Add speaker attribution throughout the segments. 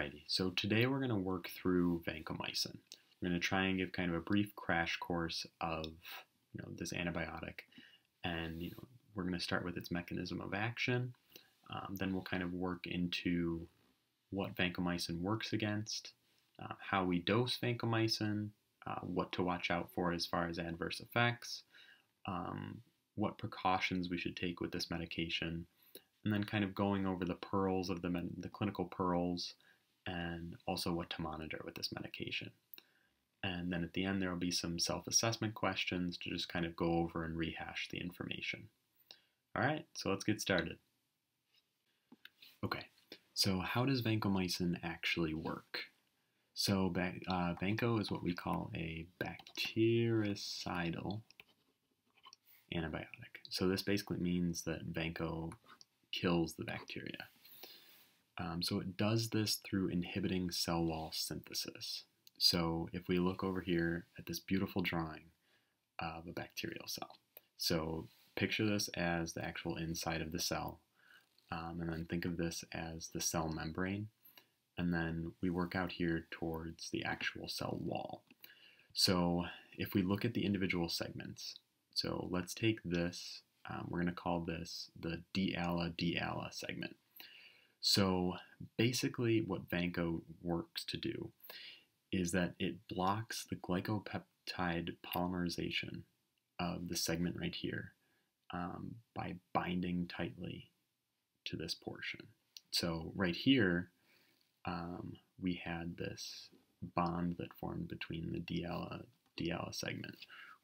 Speaker 1: Alrighty, so today we're going to work through vancomycin. We're going to try and give kind of a brief crash course of this antibiotic, and we're going to start with its mechanism of action. Then we'll kind of work into what vancomycin works against, how we dose vancomycin, what to watch out for as far as adverse effects, what precautions we should take with this medication, and then kind of going over the pearls of the clinical pearls, and also what to monitor with this medication. And then at the end there will be some self-assessment questions to just kind of go over and rehash the information. Alright, so let's get started. Okay, so how does vancomycin actually work? So vanco is what we call a bactericidal antibiotic. So this basically means that vanco kills the bacteria. So it does this through inhibiting cell wall synthesis. So if we look over here at this beautiful drawing of a bacterial cell. So picture this as the actual inside of the cell, and then think of this as the cell membrane, and then we work out here towards the actual cell wall. So if we look at the individual segments, so let's take this, we're going to call this the D-ala segment. So basically what vanco works to do is that it blocks the glycopeptide polymerization of the segment right here by binding tightly to this portion. So right here we had this bond that formed between the D-ala segment,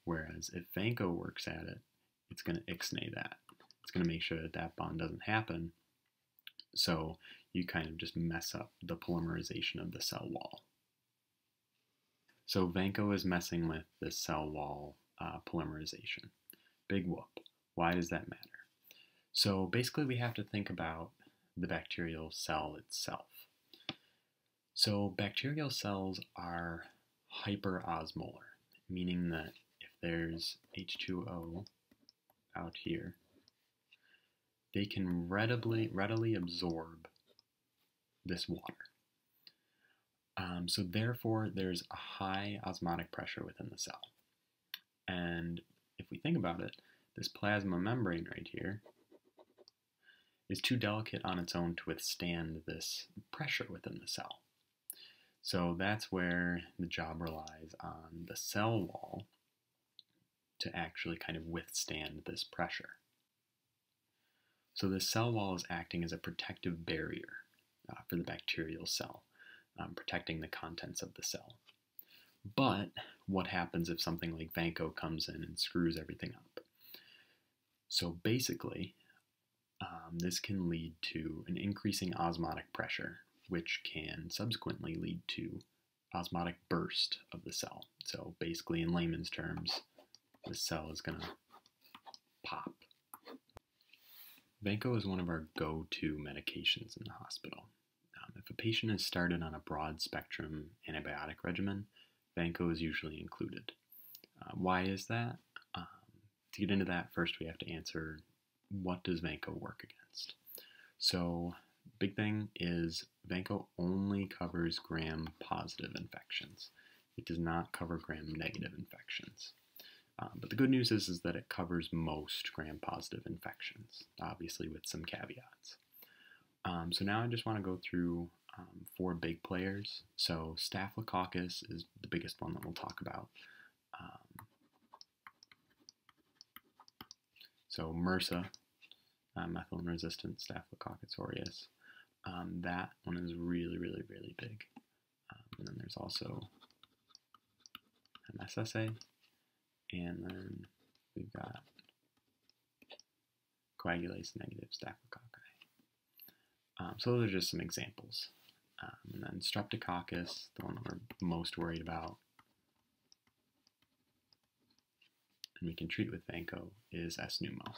Speaker 1: whereas if vanco works at it, it's going to ixnay that. It's going to make sure that that bond doesn't happen. So you kind of just mess up the polymerization of the cell wall. So vanco is messing with the cell wall polymerization. Big whoop. Why does that matter? So basically we have to think about the bacterial cell itself. So bacterial cells are hyperosmolar, meaning that if there's H2O out here, they can readily absorb this water. So therefore, there's a high osmotic pressure within the cell. And if we think about it, this plasma membrane right here is too delicate on its own to withstand this pressure within the cell. So that's where the job relies on the cell wall to actually kind of withstand this pressure. So the cell wall is acting as a protective barrier for the bacterial cell, protecting the contents of the cell. But what happens if something like vanco comes in and screws everything up? So basically, this can lead to an increasing osmotic pressure, which can subsequently lead to osmotic burst of the cell. So basically, in layman's terms, the cell is going to pop. Vanco is one of our go-to medications in the hospital. If a patient is started on a broad-spectrum antibiotic regimen, vanco is usually included. Why is that? To get into that, first we have to answer, what does vanco work against? So, big thing is vanco only covers gram-positive infections. It does not cover gram-negative infections. But the good news is that it covers most gram-positive infections, obviously with some caveats. So now I just want to go through 4 big players. So Staphylococcus is the biggest one that we'll talk about. So MRSA, methicillin-resistant Staphylococcus aureus. That one is really big. And then there's also MSSA. And then we've got coagulase-negative staphylococci. So those are just some examples. And then streptococcus, the one that we're most worried about, and we can treat with vanco, is S. pneumo.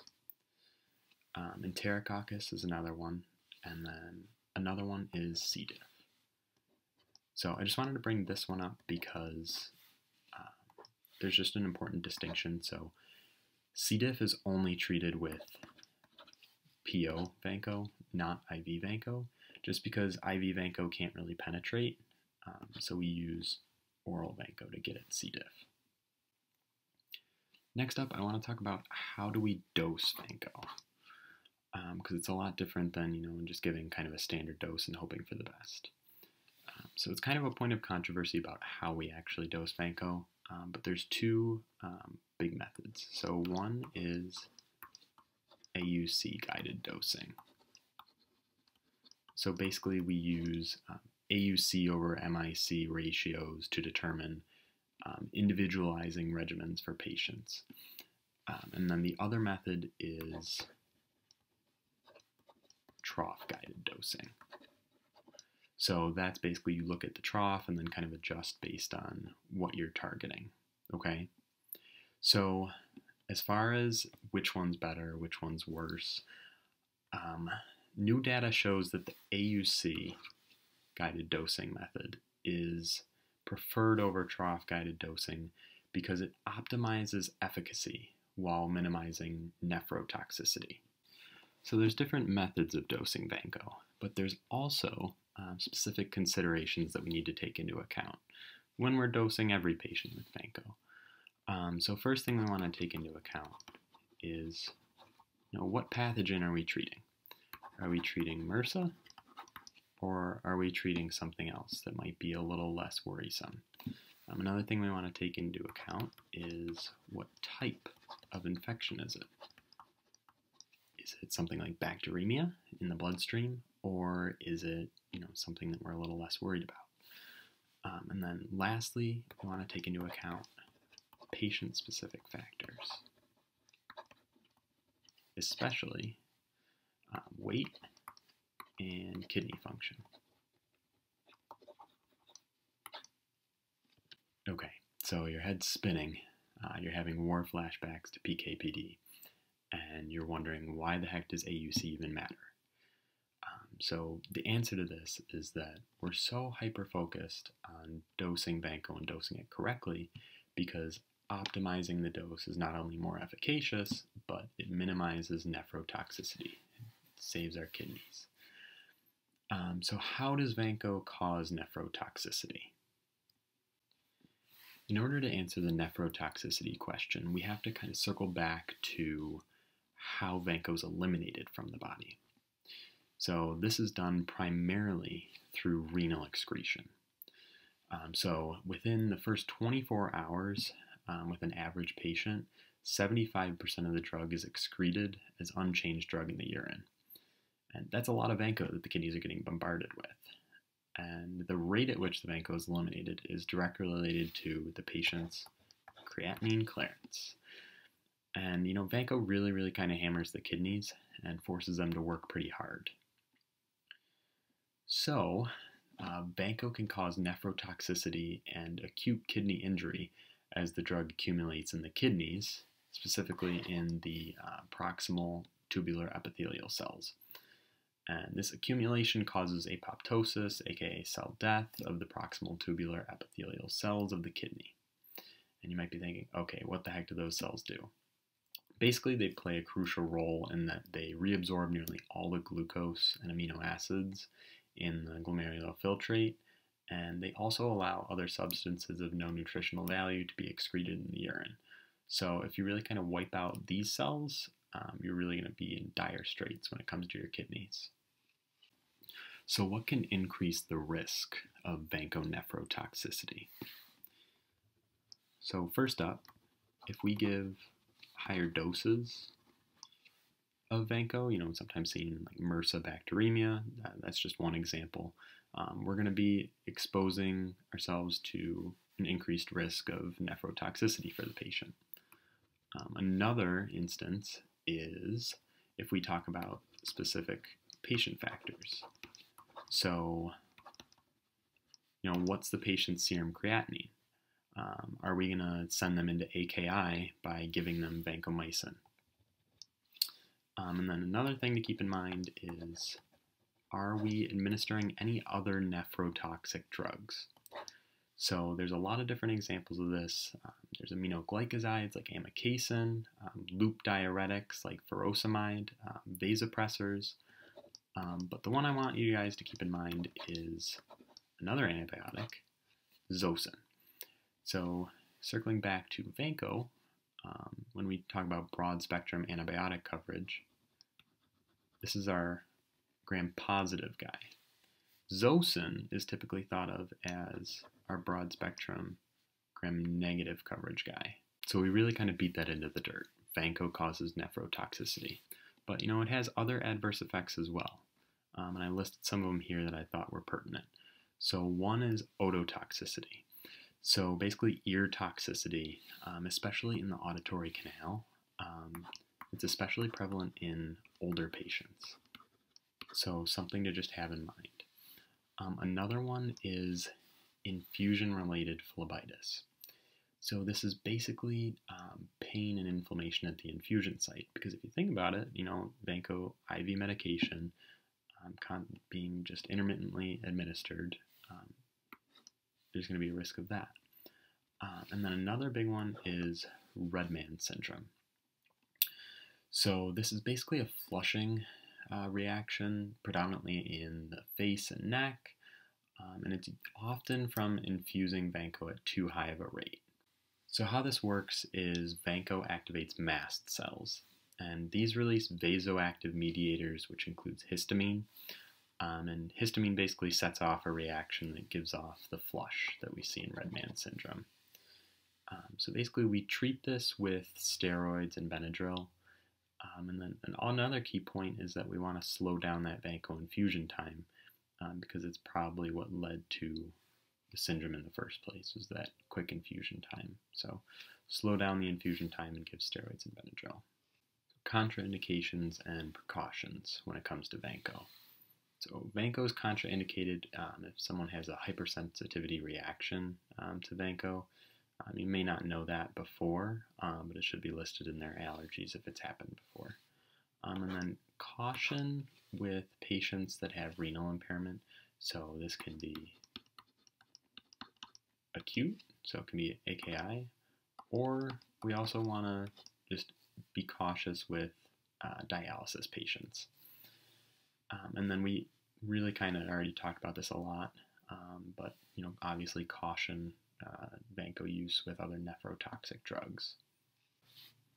Speaker 1: Enterococcus is another one, and then another one is C. diff. So I just wanted to bring this one up because there's just an important distinction. So C. diff is only treated with PO vanco, not IV vanco, just because IV Vanco can't really penetrate, so we use oral Vanco to get at C. diff. Next up, I want to talk about how do we dose Vanco, because it's a lot different than just giving kind of a standard dose and hoping for the best. So it's kind of a point of controversy about how we actually dose Vanco, but there's two big methods. So one is AUC guided dosing. So basically we use AUC over MIC ratios to determine individualizing regimens for patients. And then the other method is trough guided dosing. So that's basically you look at the trough and then kind of adjust based on what you're targeting, okay? So as far as which one's better, which one's worse, new data shows that the AUC guided dosing method is preferred over trough guided dosing because it optimizes efficacy while minimizing nephrotoxicity. So there's different methods of dosing Vanco, but there's also specific considerations that we need to take into account when we're dosing every patient with Vanco. So first thing we want to take into account is, what pathogen are we treating? Are we treating MRSA, or are we treating something else that might be a little less worrisome? Another thing we want to take into account is what type of infection is it? Is it something like bacteremia in the bloodstream, or is it something that we're a little less worried about? And then lastly, we want to take into account patient-specific factors, especially weight and kidney function. Okay, so your head's spinning, you're having war flashbacks to PKPD, and you're wondering why the heck does AUC even matter? So the answer to this is that we're so hyper-focused on dosing Vanco and dosing it correctly because optimizing the dose is not only more efficacious, but it minimizes nephrotoxicity. It saves our kidneys. So how does Vanco cause nephrotoxicity? In order to answer the nephrotoxicity question, we have to kind of circle back to how Vanco is eliminated from the body. So this is done primarily through renal excretion. So within the first 24 hours with an average patient, 75% of the drug is excreted as unchanged drug in the urine. And that's a lot of Vanco that the kidneys are getting bombarded with. And the rate at which the Vanco is eliminated is directly related to the patient's creatinine clearance. And Vanco really kind of hammers the kidneys and forces them to work pretty hard. So, Vanco can cause nephrotoxicity and acute kidney injury as the drug accumulates in the kidneys, specifically in the proximal tubular epithelial cells. And this accumulation causes apoptosis, aka cell death, of the proximal tubular epithelial cells of the kidney. And you might be thinking, okay, what the heck do those cells do? Basically, they play a crucial role in that they reabsorb nearly all the glucose and amino acids in the glomerular filtrate, and they also allow other substances of no nutritional value to be excreted in the urine. So if you really kind of wipe out these cells, you're really going to be in dire straits when it comes to your kidneys. So what can increase the risk of Vanco nephrotoxicity? So first up, if we give higher doses of Vanco, sometimes seen in like MRSA bacteremia, that's just one example. We're going to be exposing ourselves to an increased risk of nephrotoxicity for the patient. Another instance is if we talk about specific patient factors. So, what's the patient's serum creatinine? Are we going to send them into AKI by giving them Vancomycin? And then another thing to keep in mind is, are we administering any other nephrotoxic drugs? So there's a lot of different examples of this. There's aminoglycosides like amikacin, loop diuretics like furosemide, vasopressors, But the one I want you guys to keep in mind is another antibiotic, Zosyn. So circling back to Vanco, when we talk about broad spectrum antibiotic coverage, this is our gram-positive guy. Zosyn is typically thought of as our broad spectrum gram-negative coverage guy. So we really kind of beat that into the dirt. Vanco causes nephrotoxicity. But it has other adverse effects as well. And I listed some of them here that I thought were pertinent. So one is ototoxicity. So basically ear toxicity, especially in the auditory canal. It's especially prevalent in older patients. So something to just have in mind. Another one is infusion-related phlebitis. So this is basically pain and inflammation at the infusion site. Because if you think about it, Vanco IV medication being just intermittently administered, there's going to be a risk of that. And then another big one is red man syndrome. So this is basically a flushing reaction, predominantly in the face and neck, and it's often from infusing Vanco at too high of a rate. So how this works is Vanco activates mast cells, and these release vasoactive mediators, which includes histamine, and histamine basically sets off a reaction that gives off the flush that we see in red man syndrome. So basically we treat this with steroids and Benadryl, and then another key point is that we want to slow down that Vanco infusion time, because it's probably what led to the syndrome in the first place, was that quick infusion time. So slow down the infusion time and give steroids and Benadryl. Contraindications and precautions when it comes to Vanco. So Vanco is contraindicated if someone has a hypersensitivity reaction to Vanco. You may not know that before, but it should be listed in their allergies if it's happened before. And then caution with patients that have renal impairment. So this can be acute, so it can be AKI, or we also want to just be cautious with dialysis patients. And then we really kind of already talked about this a lot, but obviously caution Vanco use with other nephrotoxic drugs.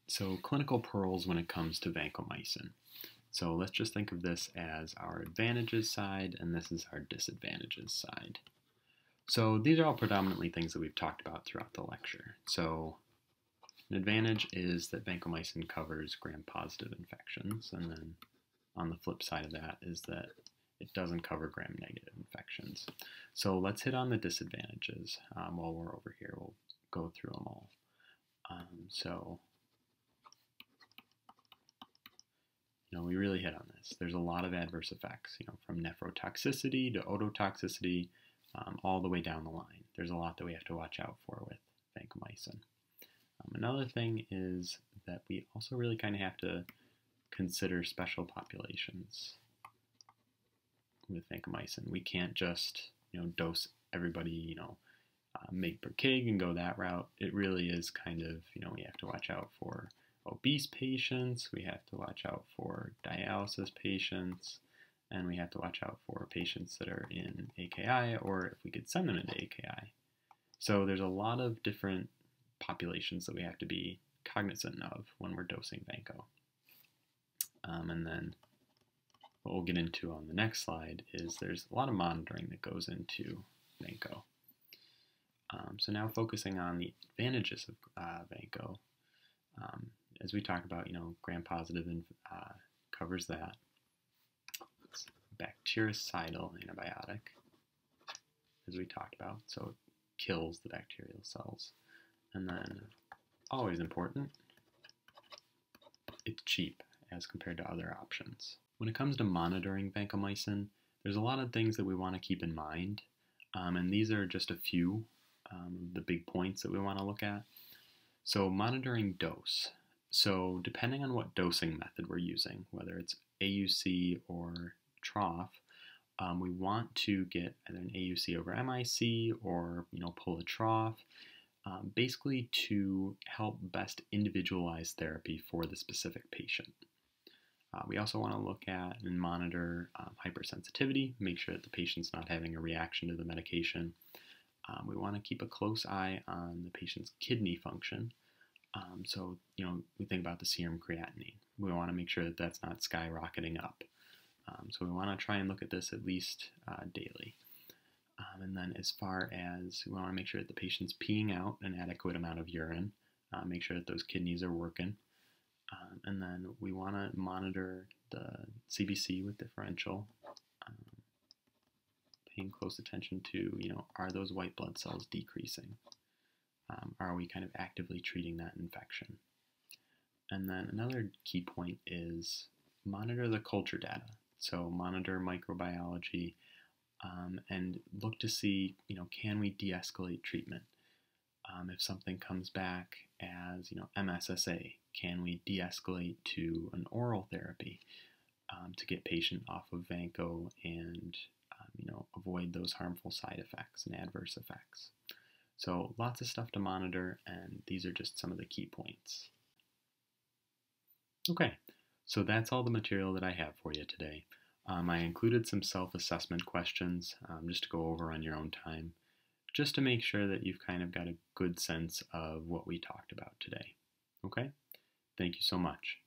Speaker 1: So clinical pearls when it comes to vancomycin. So let's just think of this as our advantages side, and this is our disadvantages side. So these are all predominantly things that we've talked about throughout the lecture. So an advantage is that vancomycin covers gram-positive infections, and then on the flip side of that is that it doesn't cover gram-negative infections. So let's hit on the disadvantages while we're over here. We'll go through them all. We really hit on this. There's a lot of adverse effects, from nephrotoxicity to ototoxicity, all the way down the line. There's a lot that we have to watch out for with vancomycin. Another thing is that we also really kind of have to consider special populations with vancomycin. We can't just, dose everybody, mg per kg and go that route. It really is kind of, we have to watch out for obese patients, we have to watch out for dialysis patients, and we have to watch out for patients that are in AKI, or if we could send them into AKI. So there's a lot of different populations that we have to be cognizant of when we're dosing Vanco. And then what we'll get into on the next slide is there's a lot of monitoring that goes into Vanco. So now focusing on the advantages of Vanco, as we talk about, gram-positive covers that. It's bactericidal antibiotic, as we talked about, so it kills the bacterial cells. And then, always important, it's cheap as compared to other options. When it comes to monitoring vancomycin, there's a lot of things that we want to keep in mind, and these are just a few of the big points that we want to look at. So monitoring dose. So depending on what dosing method we're using, whether it's AUC or trough, we want to get either an AUC over MIC or pull a trough, basically to help best individualize therapy for the specific patient. We also want to look at and monitor hypersensitivity, make sure that the patient's not having a reaction to the medication. We want to keep a close eye on the patient's kidney function. So, we think about the serum creatinine. We want to make sure that that's not skyrocketing up. So we want to try and look at this at least daily. And then as far as we want to make sure that the patient's peeing out an adequate amount of urine, make sure that those kidneys are working. And then we want to monitor the CBC with differential, paying close attention to, are those white blood cells decreasing? Are we kind of actively treating that infection? And then another key point is monitor the culture data. So monitor microbiology and look to see, can we de-escalate treatment? If something comes back as, MSSA, can we de-escalate to an oral therapy to get patient off of Vanco and, avoid those harmful side effects and adverse effects? So lots of stuff to monitor, and these are just some of the key points. Okay, so that's all the material that I have for you today. I included some self-assessment questions just to go over on your own time, just to make sure that you've kind of got a good sense of what we talked about today. Okay? Thank you so much.